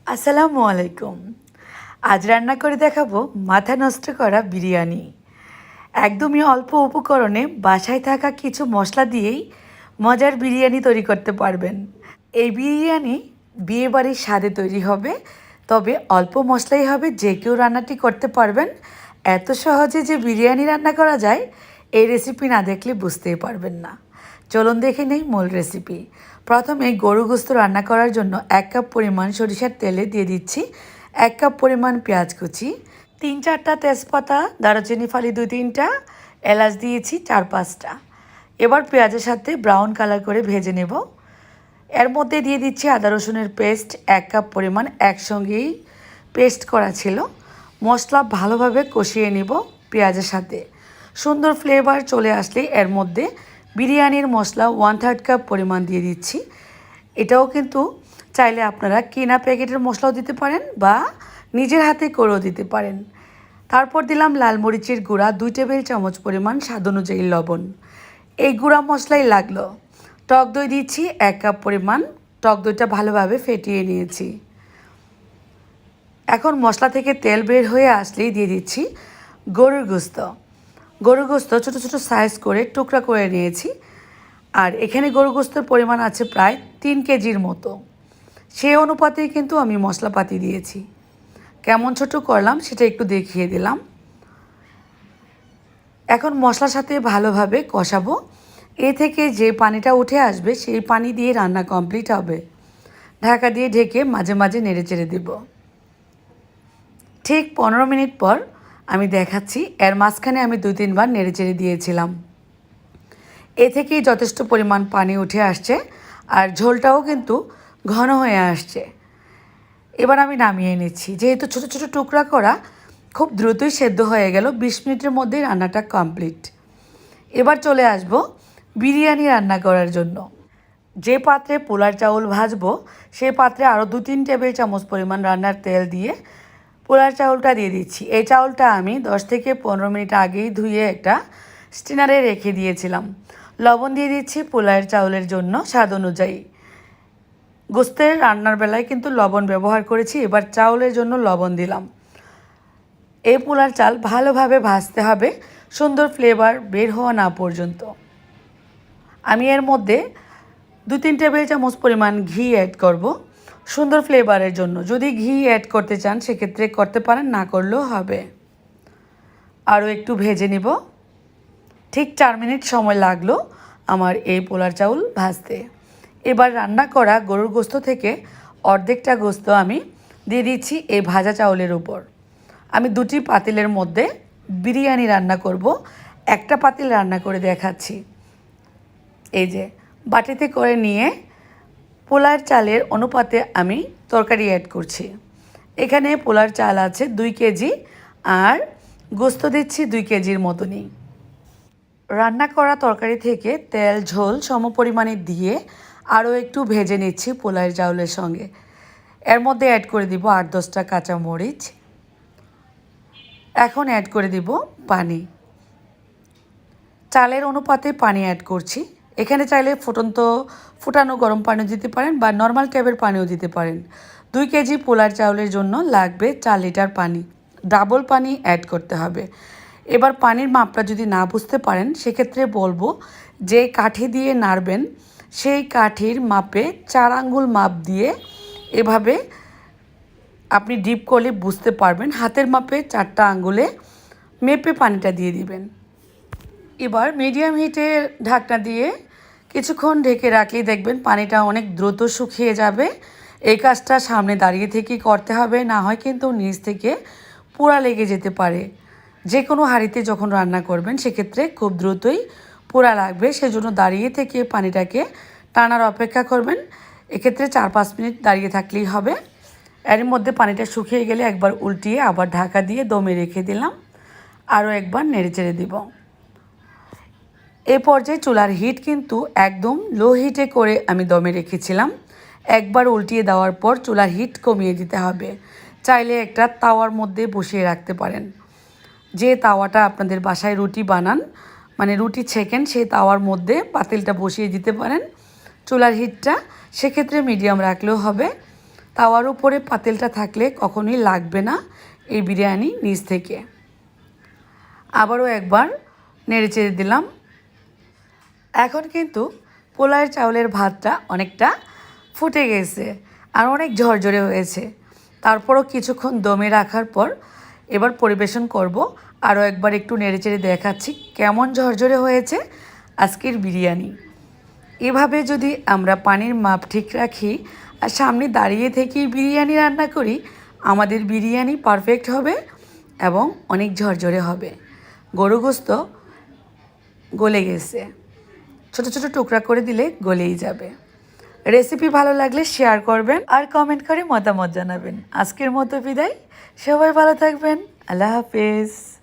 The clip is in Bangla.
আসসালামু আলাইকুম। আজ রান্না করে দেখাবো মাথা নষ্ট করা বিরিয়ানি। একদমই অল্প উপকরণে বাসায় থাকা কিছু মশলা দিয়েই মজার বিরিয়ানি তৈরি করতে পারবেন। এই বিরিয়ানি বিয়েবাড়ির স্বাদে তৈরি হবে, তবে অল্প মশলাই হবে, যে কেউ রান্নাটি করতে পারবেন। এত সহজে যে বিরিয়ানি রান্না করা যায়, এই রেসিপি না দেখলে বুঝতেই পারবেন না। চলুন দেখে নেই মূল রেসিপি। প্রথমে গরু গোস্ত রান্না করার জন্য 1 কাপ পরিমাণ সরিষার তেলে দিয়ে দিচ্ছি 1 কাপ পরিমাণ পেঁয়াজ কুচি, 3-4টা তেজপাতা, দারুচিনি ফালি 2-3টা, এলাচ দিয়েছি 4-5টা। এবার পেঁয়াজের সাথে ব্রাউন কালার করে ভেজে নেব। এর মধ্যে দিয়ে দিচ্ছি আদা রসুনের পেস্ট 1 কাপ পরিমাণ, একসঙ্গেই পেস্ট করা ছিল। মশলা ভালোভাবে কষিয়ে নেব পেঁয়াজের সাথে। সুন্দর ফ্লেভার চলে আসলে এর মধ্যে বিরিয়ানির মশলা 1/3 কাপ পরিমাণ দিয়ে দিচ্ছি। এটাও কিন্তু চাইলে আপনারা কেনা প্যাকেটের মশলাও দিতে পারেন বা নিজের হাতে করেও দিতে পারেন। তারপর দিলাম লাল মরিচের গুঁড়া 2 টেবিল চামচ পরিমাণ, স্বাদ অনুযায়ী লবণ। এই গুঁড়া মশলাই লাগলো। টক দই দিচ্ছি 1 কাপ পরিমাণ, টক দইটা ভালোভাবে ফেটিয়ে নিয়েছি। এখন মশলা থেকে তেল বের হয়ে আসলেই দিয়ে দিচ্ছি গরুর গোস্ত। গরুর গোস্ত ছোটো ছোটো সাইজ করে টুকরা করে নিয়েছি। আর এখানে গরুর গোস্তের পরিমাণ আছে প্রায় 3 কেজির মতো। সেই অনুপাতেই কিন্তু আমি মশলাপাতি দিয়েছি। কেমন ছোট করলাম সেটা একটু দেখিয়ে দিলাম। এখন মশলার সাথে ভালোভাবে কষাবো। এ থেকে যে পানিটা উঠে আসবে সেই পানি দিয়ে রান্না কমপ্লিট হবে। ঢাকা দিয়ে ঢেকে মাঝে মাঝে নেড়েচেড়ে দেব। ঠিক 15 মিনিট পর আমি দেখাচ্ছি। এর মাঝখানে আমি 2-3 বার নেড়েচেড়ে দিয়েছিলাম। এ থেকেই যথেষ্ট পরিমাণ পানি উঠে আসছে আর ঝোলটাও কিন্তু ঘন হয়ে আসছে। এবার আমি নামিয়ে নিচ্ছি। যেহেতু ছোটো ছোটো টুকরা করা, খুব দ্রুতই সেদ্ধ হয়ে গেল। 20 মিনিটের মধ্যেই রান্নাটা কমপ্লিট। এবার চলে আসব বিরিয়ানি রান্না করার জন্য। যে পাত্রে পোলার চাউল ভাজবো সেই পাত্রে আরও 2-3 টেবিল চামচ পরিমাণ রান্নার তেল দিয়ে পোলার চাউলটা দিয়ে দিচ্ছি। এই চাউলটা আমি 10 থেকে 15 মিনিট আগেই ধুয়ে একটা স্টিনারে রেখে দিয়েছিলাম। লবণ দিয়ে দিচ্ছি পোলার চাউলের জন্য স্বাদ অনুযায়ী। গোস্তের রান্নার বেলায় কিন্তু লবণ ব্যবহার করেছি, এবার চাউলের জন্য লবণ দিলাম। এই পোলার চাল ভালোভাবে ভাজতে হবে, সুন্দর ফ্লেভার বের হওয়া না পর্যন্ত। আমি এর মধ্যে 2-3 টেবিল চামচ পরিমাণ ঘি অ্যাড করব সুন্দর ফ্লেভারের জন্য। যদি ঘি অ্যাড করতে চান সেক্ষেত্রে করতে পারেন, না করলেও হবে। আরও একটু ভেজে নিব। ঠিক 4 মিনিট সময় লাগলো আমার এই পোলার চাউল ভাজতে। এবার রান্না করা গরুর গোস্ত থেকে অর্ধেকটা গোস্ত আমি দিয়ে দিচ্ছি এই ভাজা চাউলের উপর। আমি 2টি পাতিলের মধ্যে বিরিয়ানি রান্না করব। একটা পাতিল রান্না করে দেখাচ্ছি। এই যে বাটিতে করে নিয়ে পোলার চালের অনুপাতে আমি তরকারি অ্যাড করছি। এখানে পোলার চাল আছে 2 কেজি আর গোস্ত দিচ্ছি 2 কেজির মতনই। রান্না করা তরকারি থেকে তেল ঝোল সমপরিমাণে দিয়ে আরও একটু ভেজে নিচ্ছি পোলার চাউলের সঙ্গে। এর মধ্যে অ্যাড করে দিব 8-10টা কাঁচা মরিচ। এখন অ্যাড করে দিব পানি। চালের অনুপাতে পানি অ্যাড করছি। এখানে চাইলে ফুটানো গরম পানিও দিতে পারেন বা নর্মাল ট্যাপের পানিও দিতে পারেন। 2 কেজি পোলার চাউলের জন্য লাগবে 4 লিটার পানি। ডাবল পানি অ্যাড করতে হবে। এবার পানির মাপটা যদি না বুঝতে পারেন সেক্ষেত্রে বলবো যে কাঠি দিয়ে নাড়বেন সেই কাঠির মাপে 4 আঙ্গুল মাপ দিয়ে এভাবে আপনি ডিপ করলে বুঝতে পারবেন। হাতের মাপে 4টা আঙ্গুলে মেপে পানিটা দিয়ে দিবেন। এবার মিডিয়াম হিটে ঢাকনা দিয়ে কিছুক্ষণ ঢেকে রাখলেই দেখবেন পানিটা অনেক দ্রুত শুকিয়ে যাবে। এই কাজটা সামনে দাঁড়িয়ে থেকেই করতে হবে, না হয় কিন্তু নিচ থেকে পোড়া লেগে যেতে পারে। যে কোনো হাঁড়িতে যখন রান্না করবেন সেক্ষেত্রে খুব দ্রুতই পোড়া লাগবে, সেজন্য দাঁড়িয়ে থেকে পানিটাকে টানার অপেক্ষা করবেন। এক্ষেত্রে 4-5 মিনিট দাঁড়িয়ে থাকলেই হবে। এর মধ্যে পানিটা শুকিয়ে গেলে একবার উল্টিয়ে আবার ঢাকা দিয়ে দমে রেখে দিলাম। আরও একবার নেড়েচেড়ে দিব। এই পর্যায়ে চুলার হিট কিন্তু একদম লো হিটে করে আমি দমে রেখেছিলাম। একবার উল্টিয়ে দেওয়ার পর চুলার হিট কমিয়ে দিতে হবে। চাইলে একটা তাওয়ার মধ্যে বসিয়ে রাখতে পারেন। যে তাওয়াটা আপনাদের বাসায় রুটি বানান, মানে রুটি ছেঁকেন, সেই তাওয়ার মধ্যে পাতিলটা বসিয়ে দিতে পারেন। চুলার হিটটা সেক্ষেত্রে মিডিয়াম রাখলেও হবে। তাওয়ার উপরে পাতিলটা থাকলে কখনোই লাগবে না এই বিরিয়ানি নিচ থেকে। আবারও একবার নেড়েচেড়ে দিলাম। এখন কিন্তু পোলাওয়ের চাউলের ভাতটা অনেকটা ফুটে গেছে আর অনেক ঝরঝরে হয়েছে। তারপরও কিছুক্ষণ দমে রাখার পর এবার পরিবেশন করব। আরও একবার একটু নেড়েচেড়ে দেখাচ্ছি কেমন ঝরঝরে হয়েছে আজকের বিরিয়ানি। এভাবে যদি আমরা পানির মাপ ঠিক রাখি আর সামনে দাঁড়িয়ে থেকেই বিরিয়ানি রান্না করি, আমাদের বিরিয়ানি পারফেক্ট হবে এবং অনেক ঝরঝরে হবে। গরু গোশত গলে গেছে, ছোট ছোট টুকরা করে দিলে গলেই যাবে। রেসিপি ভালো লাগলে শেয়ার করবেন আর কমেন্ট করে মতামত জানাবেন। আজকের মতো বিদায়, সবাই ভালো থাকবেন। আল্লাহ হাফেজ।